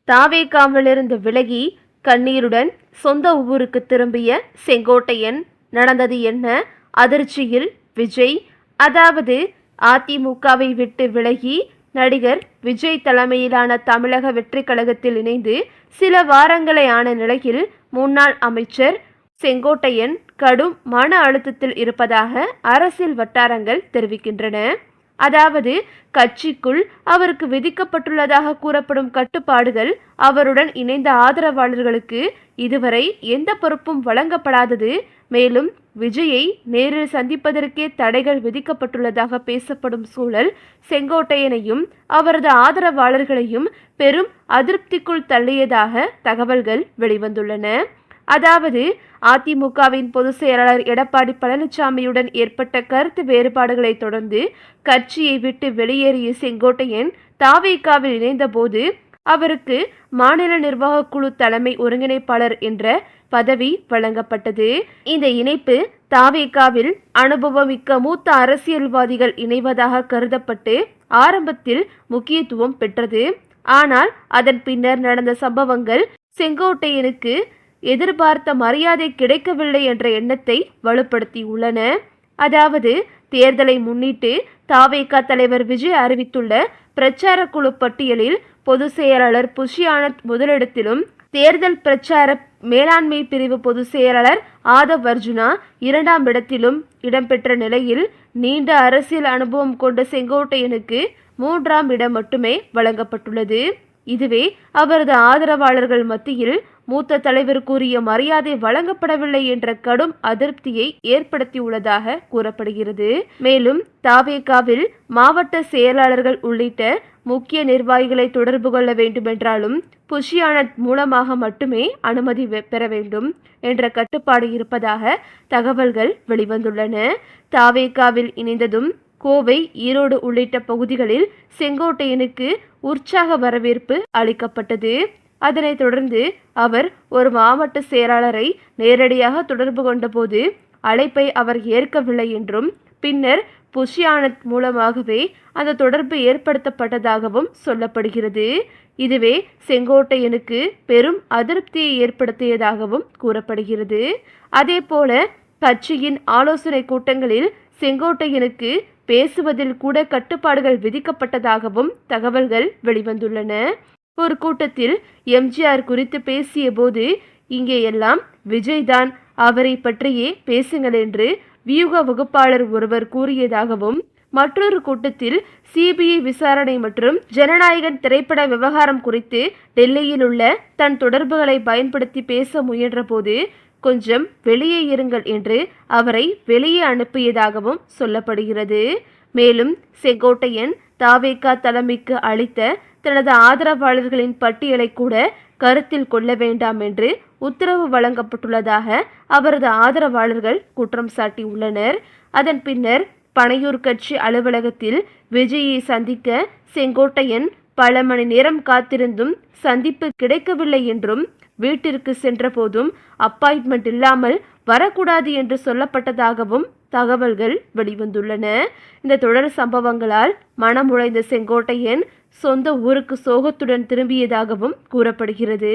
தாவேகாவிலிருந்து விலகி கண்ணீருடன் சொந்த ஊருக்கு திரும்பிய செங்கோட்டையன். நடந்தது என்ன? அதிர்ச்சியில் விஜய். அதாவது அதிமுகவை விட்டு விலகி நடிகர் விஜய் தலைமையிலான தமிழக வெற்றி கழகத்தில் இணைந்து சில வாரங்களே ஆன நிலையில் முன்னாள் அமைச்சர் செங்கோட்டையன் கடும் மன அழுத்தத்தில் இருப்பதாக அரசியல் வட்டாரங்கள் தெரிவிக்கின்றன. அதாவது கட்சிக்குள் அவருக்கு விதிக்கப்பட்டுள்ளதாக கூறப்படும் கட்டுப்பாடுகள் அவருடன் இணைந்த ஆதரவாளர்களுக்கு இதுவரை எந்த பொறுப்பும் வழங்கப்படாதது, மேலும் விஜயை நேரில் சந்திப்பதற்கே தடைகள் விதிக்கப்பட்டுள்ளதாக பேசப்படும் சூழல் செங்கோட்டையனையும் அவரது ஆதரவாளர்களையும் பெரும் அதிருப்திக்குள் தள்ளியதாக தகவல்கள் வெளிவந்துள்ளன. அதாவது அதிமுகவின் பொதுச் செயலாளர் எடப்பாடி பழனிசாமியுடன் ஏற்பட்ட கருத்து வேறுபாடுகளை தொடர்ந்து கட்சியை விட்டு வெளியேறிய செங்கோட்டையன் தாவேகாவில் இணைந்தபோது அவருக்கு மாநில நிர்வாக குழு தலைமை ஒருங்கிணைப்பாளர் என்ற பதவி வழங்கப்பட்டது. இந்த இணைப்பு தாவேகாவில் அனுபவமிக்க மூத்த அரசியல்வாதிகள் இணைவதாக கருதப்பட்டு ஆரம்பத்தில் முக்கியத்துவம் பெற்றது. ஆனால் அதன் பின்னர் நடந்த சம்பவங்கள் செங்கோட்டையனுக்கு எதிர்பார்த்த மரியாதை கிடைக்கவில்லை என்ற எண்ணத்தை வலுப்படுத்தியுள்ளன. அதாவது தேர்தலை முன்னிட்டு தாவேகா தலைவர் விஜய் அறிவித்துள்ள பிரச்சார குழு பட்டியலில் பொதுச் செயலாளர் புஷி ஆனந்த் முதலிடத்திலும், தேர்தல் பிரச்சார மேலாண்மை பிரிவு பொதுச் செயலாளர் ஆதவ் அர்ஜுனா இரண்டாம் இடத்திலும் இடம்பெற்ற நிலையில் நீண்ட அரசியல் அனுபவம் கொண்ட செங்கோட்டையனுக்கு மூன்றாம் இடம் மட்டுமே வழங்கப்பட்டுள்ளது. இதுவே அவரது ஆதரவாளர்கள் மத்தியில் மூத்த தலைவர் கூறிய மரியாதை வழங்கப்படவில்லை என்ற கடும் அதிருப்தியை ஏற்படுத்தியுள்ளதாக கூறப்படுகிறது. மேலும் தாவேகாவில் மாவட்ட செயலாளர்கள் உள்ளிட்ட முக்கிய நிர்வாகிகளை தொடர்பு கொள்ள வேண்டுமென்றாலும் புஷி ஆனந்த் மூலமாக மட்டுமே அனுமதி பெற வேண்டும் என்ற கட்டுப்பாடு இருப்பதாக தகவல்கள் வெளிவந்துள்ளன. தாவேகாவில் இணைந்ததும் கோவை, ஈரோடு உள்ளிட்ட பகுதிகளில் செங்கோட்டையனுக்கு உற்சாக வரவேற்பு அளிக்கப்பட்டது. அதனைத் தொடர்ந்து அவர் ஒரு மாவட்ட செயலாளரை நேரடியாக தொடர்பு கொண்டபோது அழைப்பை அவர் ஏற்கவில்லை என்றும், பின்னர் புஷி ஆனந்த் மூலமாகவே அந்த தொடர்பு ஏற்படுத்தப்பட்டதாகவும் சொல்லப்படுகிறது. இதுவே செங்கோட்டையனுக்கு பெரும் அதிருப்தியை ஏற்படுத்தியதாகவும் கூறப்படுகிறது. அதேபோல கட்சியின் ஆலோசனை கூட்டங்களில் செங்கோட்டையனுக்கு பேசுவதில் கூட கட்டுப்பாடுகள் விதிக்கப்பட்டதாகவும் தகவல்கள் வெளிவந்துள்ளன. ஒரு கூட்டத்தில் எம்ஜிஆர் குறித்து பேசிய போது, இங்கே எல்லாம் விஜய்தான், அவரை பற்றியே பேசுங்கள் என்று வியூக வகுப்பாளர் ஒருவர் கூறியதாகவும், மற்றொரு கூட்டத்தில் சிபிஐ விசாரணை மற்றும் ஜனநாயகன் திரைப்பட விவகாரம் குறித்து டெல்லியில் உள்ள தன் தொடர்புகளை பயன்படுத்தி பேச முயன்ற போது கொஞ்சம் வெளியே இருங்கள் என்று அவரை வெளியே அனுப்பியதாகவும் சொல்லப்படுகிறது. மேலும் செங்கோட்டையன் தாவேகா தலைமைக்கு அளித்த தனது ஆதரவாளர்களின் பட்டியலை கூட கருத்தில் கொள்ள வேண்டாம் என்று உத்தரவு வழங்கப்பட்டுள்ளதாக அவரது ஆதரவாளர்கள் குற்றம் சாட்டியுள்ளனர். அதன் பின்னர் பனையூர் கட்சி அலுவலகத்தில் விஜயை சந்திக்க செங்கோட்டையன் பல மணி நேரம் காத்திருந்தும் சந்திப்பு கிடைக்கவில்லை என்றும், வீட்டிற்கு சென்ற போதும் அப்பாயின்மெண்ட் இல்லாமல் வரக்கூடாது என்று சொல்லப்பட்டதாகவும் தகவல்கள் வெளிவந்துள்ளன. இந்த தொடர் சம்பவங்களால் மனமுடைந்த செங்கோட்டையன் சொந்த ஊருக்கு சோகத்துடன் திரும்பியதாகவும் கூறப்படுகிறது.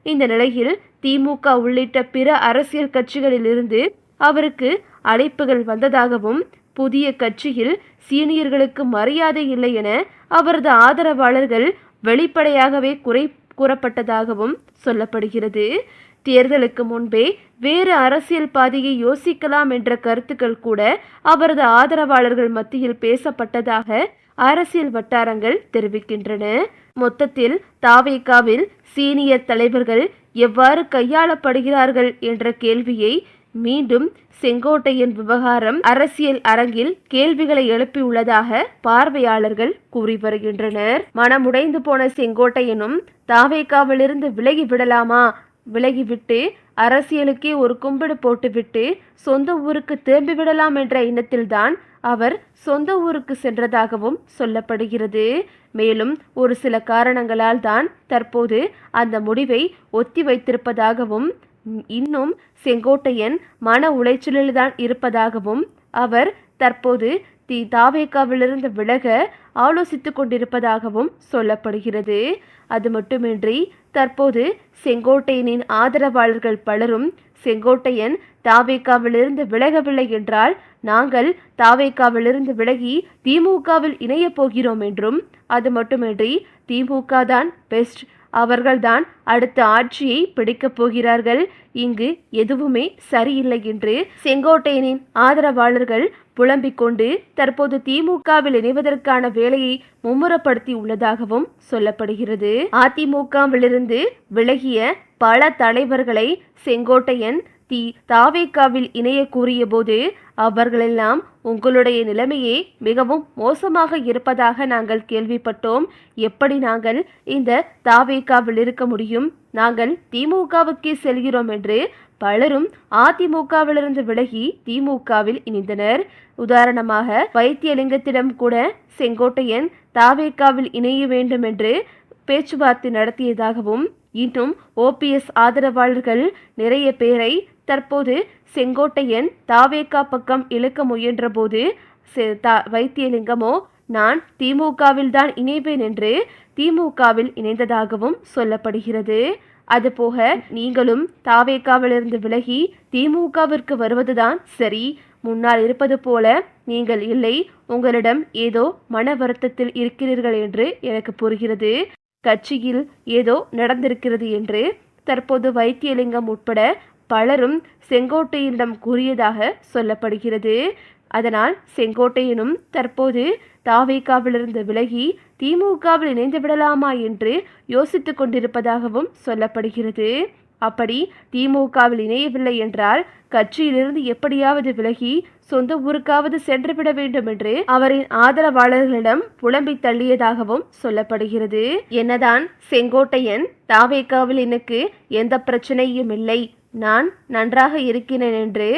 இந்த நிலையில் திமுக உள்ளிட்ட பிற அரசியல் கட்சிகளிலிருந்து அவருக்கு அழைப்புகள் வந்ததாகவும், புதிய கட்சியில் சீனியர்களுக்கு மரியாதை இல்லை என அவரது ஆதரவாளர்கள் வெளிப்படையாகவே கூறப்பட்டதாகவும் சொல்லப்படுகிறது. தேர்தலுக்கு முன்பே வேறு அரசியல் பாதையை யோசிக்கலாம் என்ற கருத்துக்கள் கூட அவரது ஆதரவாளர்கள் மத்தியில் பேசப்பட்டதாக அரசியல் வட்டாரங்கள் தெரிவிக்கின்றன. மொத்தத்தில் தாவேகாவில் சீனியர் தலைவர்கள் எவ்வாறு கையாளப்படுகிறார்கள் என்ற கேள்வியை மீண்டும் செங்கோட்டையன் விவகாரம் அரசியல் அரங்கில் கேள்விகளை எழுப்பியுள்ளதாக பார்வையாளர்கள் கூறி வருகின்றனர். மனமுடைந்து போன செங்கோட்டையனும் தாவேகாவிலிருந்து விலகி விடலாமா, விலகிவிட்டு அரசியலுக்கே ஒரு கும்பிடு போட்டுவிட்டு சொந்த ஊருக்கு திரும்பிவிடலாம் என்ற எண்ணத்தில்தான் அவர் சொந்த ஊருக்கு சென்றதாகவும் சொல்லப்படுகிறது. மேலும் ஒரு சில காரணங்களால் தான் தற்போது அந்த முடிவை ஒத்தி வைத்திருப்பதாகவும், இன்னும் செங்கோட்டையன் மன உளைச்சலில்தான் இருப்பதாகவும், அவர் தற்போது தாவேகாவிலிருந்து விலக ஆலோசித்துக் கொண்டிருப்பதாகவும் சொல்லப்படுகிறது. அது மட்டுமின்றி தற்போது செங்கோட்டையனின் ஆதரவாளர்கள் பலரும் செங்கோட்டையன் தாவேகாவிலிருந்து விலகவில்லை என்றால் நாங்கள் தாவேகாவிலிருந்து விலகி திமுகவில் இணையப் போகிறோம் என்றும், அது மட்டுமின்றி திமுக தான் பெஸ்ட், அவர்கள்தான் அடுத்த ஆட்சியை பிடிக்கப் போகிறார்கள், இங்கு எதுவுமே சரியில்லை என்று செங்கோட்டையனின் ஆதரவாளர்கள் புலம்பிக் கொண்டு தற்போது திமுகவில் இணைவதற்கான வேலையை மும்முரப்படுத்தி உள்ளதாகவும் சொல்லப்படுகிறது. அதிமுகவிலிருந்து விலகிய பல தலைவர்களை செங்கோட்டையன் தாவேகாவில் இணைய கூறிய போது அவர்களெல்லாம் உங்களுடைய நிலைமையே மிகவும் மோசமாக இருப்பதாக நாங்கள் கேள்விப்பட்டோம், எப்படி நாங்கள் இந்த தாவேகாவில் இருக்க முடியும், நாங்கள் திமுகவுக்கே செல்கிறோம் என்று பலரும் அதிமுகவிலிருந்து விலகி திமுகவில் இணைந்தனர். உதாரணமாக வைத்தியலிங்கத்திடம் கூட செங்கோட்டையன் தாவேகாவில் இணைய வேண்டும் என்று பேச்சுவார்த்தை நடத்தியதாகவும், இன்னும் ஓபிஎஸ் ஆதரவாளர்கள் நிறைய பேரை தற்போது செங்கோட்டையன் தாவேகா பக்கம் இழுக்க முயன்ற போது வைத்தியலிங்கமோ நான் திமுகவில் தான் இணைவேன் என்று திமுகவில் இணைந்ததாகவும் சொல்லப்படுகிறது. அதுபோக நீங்களும் தாவேகாவிலிருந்து விலகி திமுகவிற்கு வருவதுதான் சரி, முன்னால் இருப்பது போல நீங்கள் இல்லை, உங்களிடம் ஏதோ மன வருத்தத்தில் இருக்கிறீர்கள் என்று எனக்கு புரிகிறது, கட்சியில் ஏதோ நடந்திருக்கிறது என்று தற்போது வைத்தியலிங்கம் உட்பட பலரும் செங்கோட்டையனிடம் கூறியதாக சொல்லப்படுகிறது. அதனால் செங்கோட்டையனும் தற்போது தாவேகாவிலிருந்து விலகி திமுகவில் இணைந்து விடலாமா என்று யோசித்துக் கொண்டிருப்பதாகவும் சொல்லப்படுகிறது. அப்படி திமுகவில் இணையவில்லை என்றால் கட்சியிலிருந்து எப்படியாவது விலகி சொந்த ஊருக்காவது சென்றுவிட வேண்டும் என்று அவரின் ஆதரவாளர்களிடம் புலம்பி தள்ளியதாகவும் சொல்லப்படுகிறது. என்னதான் செங்கோட்டையன் தாவேகாவில் எனக்கு எந்த பிரச்சனையும் இல்லை, நான் நன்றாக இருக்கிறேன் என்று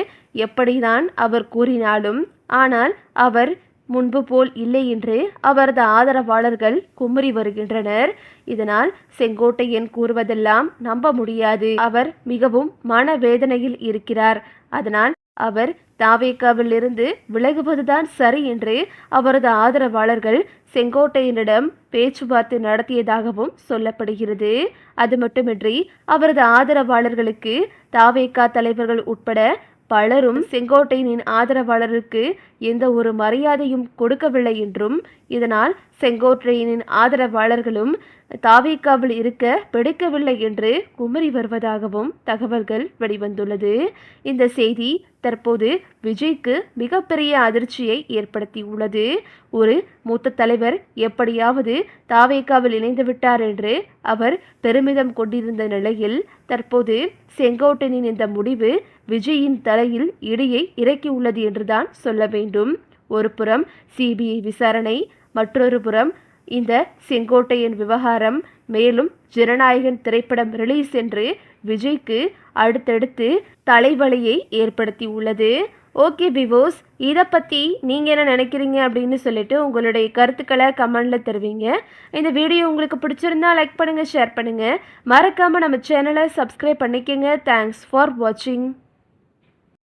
எப்படிதான் அவர் கூறினாலும், ஆனால் அவர் முன்பு போல் இல்லை என்று அவரது ஆதரவாளர்கள் குமுறி வருகின்றனர். இதனால் செங்கோட்டையன் கூறுவதெல்லாம் நம்ப முடியாது, அவர் மிகவும் மனவேதனையில் இருக்கிறார், அதனால் அவர் தாவேகாவில் இருந்து விலகுவதுதான் சரி என்று அவரது ஆதரவாளர்கள் செங்கோட்டையனிடம் பேச்சுவார்த்தை நடத்தியதாகவும் சொல்லப்படுகிறது. அது மட்டுமின்றி அவரது ஆதரவாளர்களுக்கு தாவேகா தலைவர்கள் உட்பட பலரும் செங்கோட்டையனின் ஆதரவாளருக்கு எந்த ஒரு மரியாதையும் கொடுக்கவில்லை என்றும், இதனால் செங்கோட்டையனின் ஆதரவாளர்களும் தாவேகாவில் இருக்க பிடிக்கவில்லை என்று குமரி வருவதாகவும் தகவல்கள் வெளிவந்துள்ளது. இந்த செய்தி தற்போது விஜய்க்கு மிகப்பெரிய அதிர்ச்சியை ஏற்படுத்தியுள்ளது. ஒரு மூத்த தலைவர் எப்படியாவது தாவேகாவில் இணைந்து விட்டார் என்று அவர் பெருமிதம் கொண்டிருந்த நிலையில் தற்போது செங்கோட்டையனின் இந்த முடிவு விஜயின் தலையில் இடியை இறக்கியுள்ளது என்றுதான் சொல்ல வேண்டும். ஒரு புறம் சிபிஐ விசாரணை, மற்றொரு புறம் இந்த செங்கோட்டையன் விவகாரம், மேலும் ஜனநாயகன் திரைப்படம் ரிலீஸ் என்று விஜய்க்கு அடுத்தடுத்து தலைவலியை ஏற்படுத்தி உள்ளது. ஓகே விவோஸ், இதை பற்றி நீங்கள் என்ன நினைக்கிறீங்க அப்படின்னு சொல்லிட்டு உங்களுடைய கருத்துக்களை கமெண்டில் தருவீங்க. இந்த வீடியோ உங்களுக்கு பிடிச்சிருந்தா லைக் பண்ணுங்கள், ஷேர் பண்ணுங்கள், மறக்காமல் நம்ம சேனலை சப்ஸ்கிரைப் பண்ணிக்கோங்க. தேங்க்ஸ் ஃபார் வாட்சிங்.